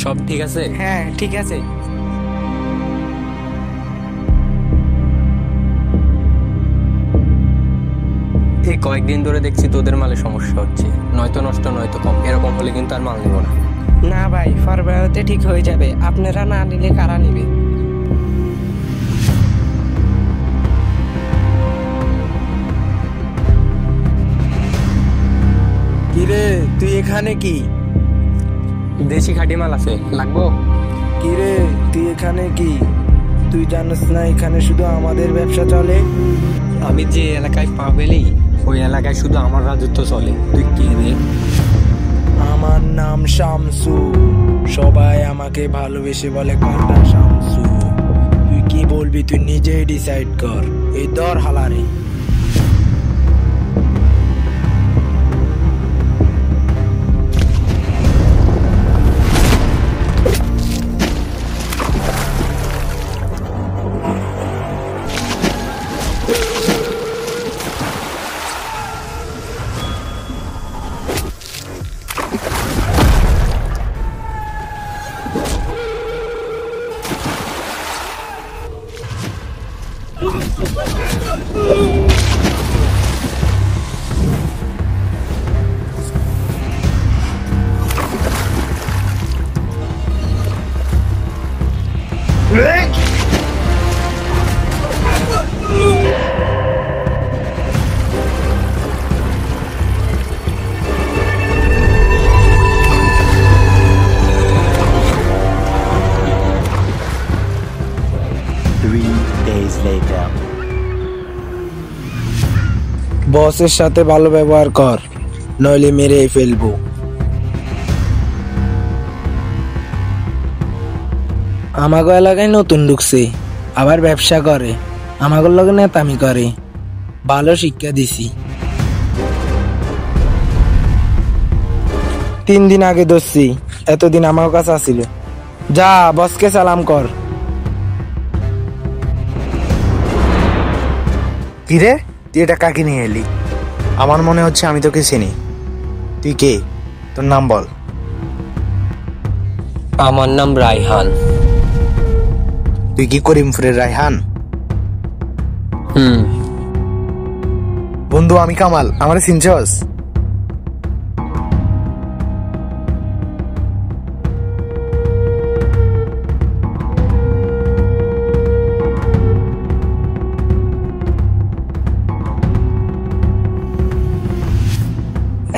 সব ঠিক আছে? হ্যাঁ ঠিক আছে। এই কয়েকদিন ধরে দেখছি তোদের মালে সমস্যা হচ্ছে, নয়তো নষ্ট নয়তো কম, এরকম হলে কিন্তু আর মাল নিব না। না ভাই, ফরওয়ার্ডে ঠিক হয়ে যাবে, আপনারা না নিলে কারা নিবে? কিরে তুই এখানে কি? দেশি খাঁটি মাল আছে, লাগবো? কিরে তুই এখানে কি? তুই জানিস না এখানে শুধু আমাদের ব্যবসা চলে? আমি যে এলাকায় পা পেলেই ওই এলাকায় শুধু আমার রাজত্ব চলে। তুই কে রে? আমার নাম শামসু, সবাই আমাকে ভালোবেসে বলে কাঁটা শামসু। তুই কি বলবি তুই নিজেই ডিসাইড কর। এই দর হালারে। বসের সাথে ভালো ব্যবহার কর, নইলে মেরে ফেলবো। আমাগো এলাকায় নতুন ঢুকছে, আবার ব্যবসা করে, আমাগোর লগে নেতামি করে। ভালো শিক্ষা দিছি। 3 দিন আগে ধরছি, এতদিন আমার কাছে আসিল। যা বসকে সালাম কর। কিরে তুই এটা কাকে নিয়ে এলি? আমার মনে হচ্ছে আমি তোকে চিনি। তুই কে? তোর নাম বল। আমার নাম রায়হান। তুই কি করিমপুরের রায়হান? বন্ধু আমি কামাল, আমারে চিনছস?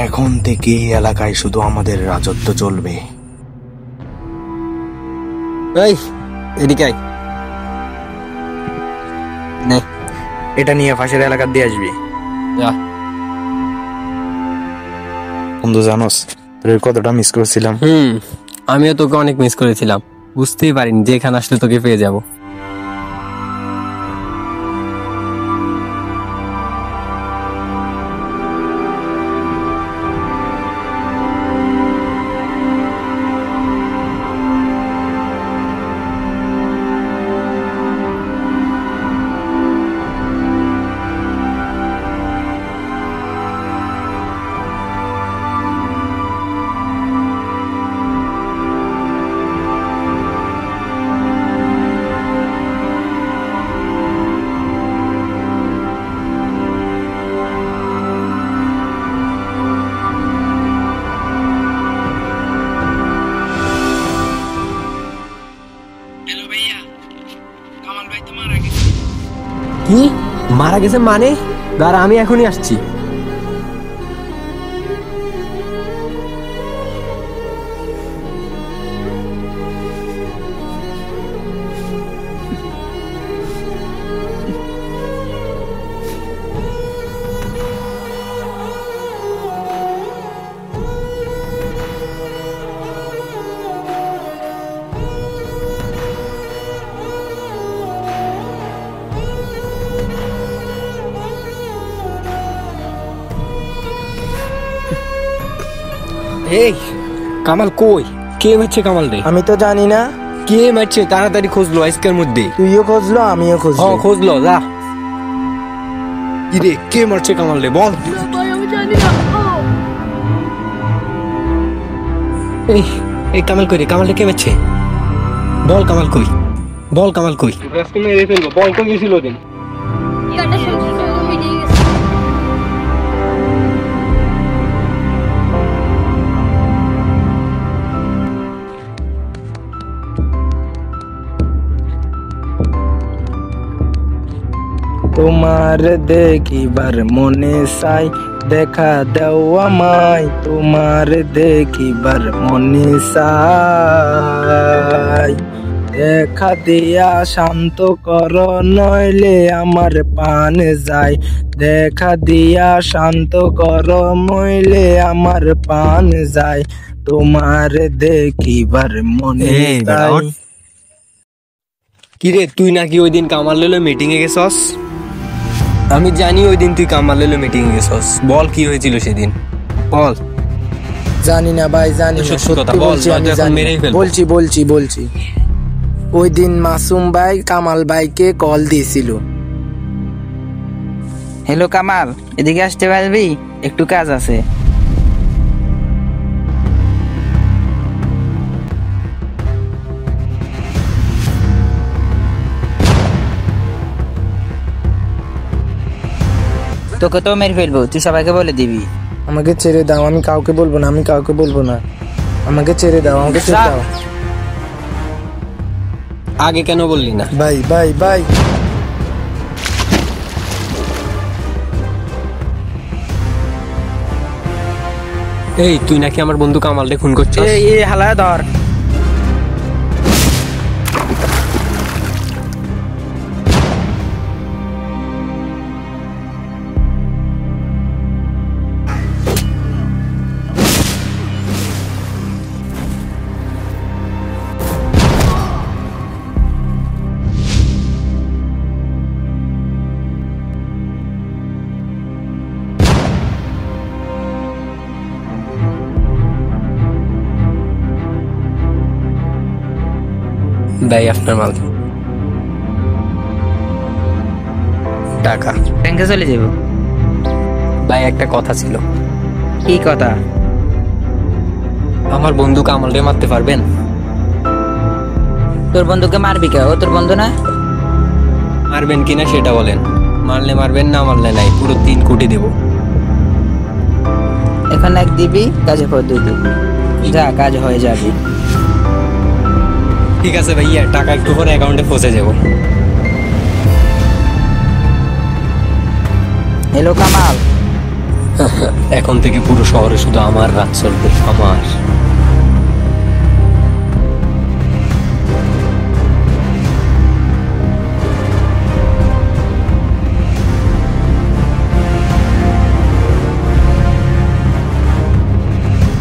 এখন থেকে এই এলাকায় শুধু আমাদের রাজত্ব চলবে। এই এদিকে আয়। নে এটা নিয়ে ফাঁসের এলাকা দিয়ে আসবি। যা। বন্ধু জানোস তোর কতটা মিস করছিলাম। আমিও তোকে অনেক মিস করেছিলাম, বুঝতেই পারিনি যে এখানে আসলে তোকে পেয়ে যাব। কি মারা গেছে মানে? দাঁড়া আমি এখনই আসছি। এই কামাল কই? কে মারছে কামাল রে? আমি তো জানি না। কে মারছে তাড়াতাড়ি খোঁজলো আজকের মধ্যে। তুইও খোঁজলো আমিও খুঁজলো। খোঁজলো যা। কিরে কে মারছে কামাল রে বল। ভাই আমি জানি না। এই এই কামাল কই রে? কামালটা কে মেছে? বল কামাল কই? বল কামাল কই? আজকে মেরে ফেলবো। বল কই গেছিল ওদিন? গানটা শুনতে শুনতে মিটিয়ে গেছে। তোমার দেখিবার মনে চাই, দেখা দাও আমায়। তোমার দেখিবার মনে চাই, দেখা দিয়া শান্ত কর, নইলে আমার প্রাণ যায়। দেখা দিয়া শান্ত কর, নইলে আমার প্রাণ যায়। তোমার দেখিবার মনে চাই। কিরে তুই নাকি ওই দিন কামাল লেলো মিটিং এ গেছস? আমি জানি ওই দিন তুই কামাল লেলো মিটিং এ গেছস। বল কি হয়েছিল সেদিন? বল। জানি না ভাই, জানি না, সত্যি কথা সত্যি বল, বলছি, আমি নয়তো এখন জানি মেরেই না। ফেলবো। বলছি ওই দিন মাসুম ভাই কামাল ভাইকে কল দিয়েছিল। হ্যালো কামাল, এদিকে আসতে পারবি? একটু কাজ আছে। তোকে তো মেরে ফেলবো, তুই সবাইকে বলে দিবি। আমাকে ছেড়ে দাও, আমি কাউকে বলবো না, আমি কাউকে বলবো না। আমাকে ছেড়ে দাও, আমাকে ছেড়ে দাও। আগে কেন বললি না? ভাই ভাই ভাই, এই তুই নাকি আমার বন্ধু কামালকে খুন করছিস? এই হালা ধর। ভাই আপনার মাল টাকা। ব্যাংকে চলে যাবো। ভাই একটা কথা ছিল। কি কথা? আমার বন্ধু কামালকে মারতে পারবেন? তোর বন্ধুকে মারবি কে? ও তোর বন্ধু না? মারবেন কিনা সেটা বলেন। মারলে মারবেন, না মারলে নাই। পুরো 3 কোটি দেব। এখন এক দিবি, কাজে পর দিবি। যা, কাজ হয়ে যাবে। ঠিক আছে ভাইয়া, টাকা একটু পরে অ্যাকাউন্টে পৌঁছে যাব। হ্যালো কামাল, এখন থেকে পুরো শহরে শুধু আমার রাত চলবে, আমার।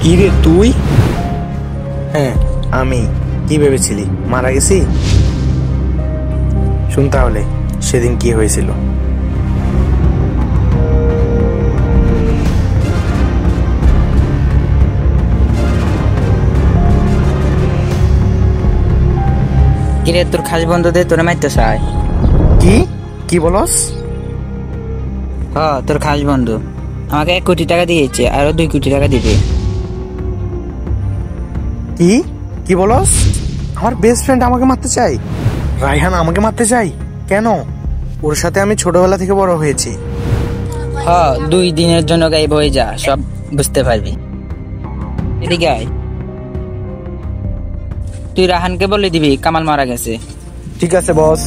কি রে তুই? হ্যাঁ আমি। কি ভেবেছিলি মারা গেছি? শুন তাহলে সেদিন কি হয়েছিল। কিরে তোর খাস বন্ধুদের তোরে মারতে চায়। কি কি বলস? তোর খাস বন্ধু আমাকে 1 কোটি টাকা দিয়েছে, আরো 2 কোটি টাকা দিবে। কি কি বলস? আমার বেস্ট ফ্রেন্ড আমাকে মারতে চাই? রায়হান আমাকে মারতে চাই কেন? ওর সাথে আমি ছোটবেলা থেকে বড় হয়েছি। 2 দিনের জন্য গায়েব হয়ে যা, সব বুঝতে পারবি। এদিকে আয়। তুই রাহানকে বলে দিবি কামাল মারা গেছে। ঠিক আছে বস।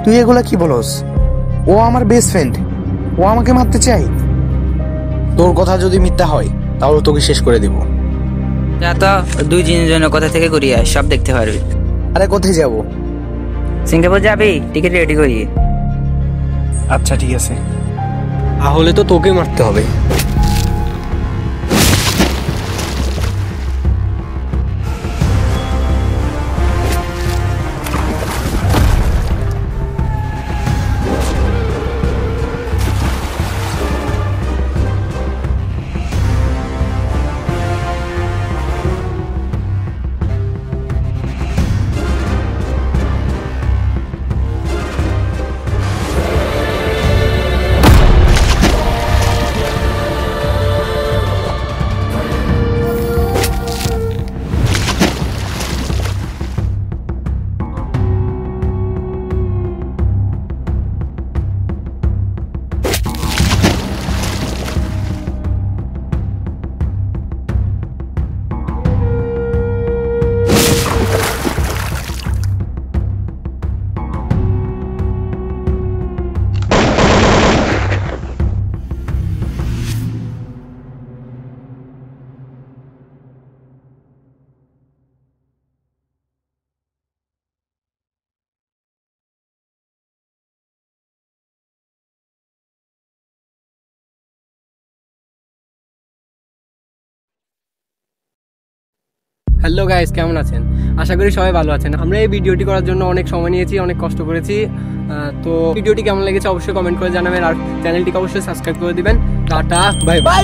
তুই এগুলা কি বলস? ও আমার বেস্ট ফ্রেন্ড, ও আমাকে মারতে চাই। তোর কথা যদি মিথ্যা হয় তাহলে তোকে শেষ করে দেব। যা তো, 2 দিনের জন্য কোথা থেকে করিয়ে আয়, সব দেখতে পারবি। আরে কোথায় যাব? সিঙ্গাপুর যাবি? টিকিট রেডি করি। আচ্ছা ঠিক আছে। তাহলে তো তোকে মারতে হবে। হ্যালো গাইস, কেমন আছেন? আশা করি সবাই ভালো আছেন। আমরা এই ভিডিওটি করার জন্য অনেক সময় নিয়েছি, অনেক কষ্ট করেছি। তো ভিডিওটি কেমন লেগেছে অবশ্যই কমেন্ট করে জানাবেন, আর চ্যানেলটিকে অবশ্যই সাবস্ক্রাইব করে দিবেন। Tata, bye bye.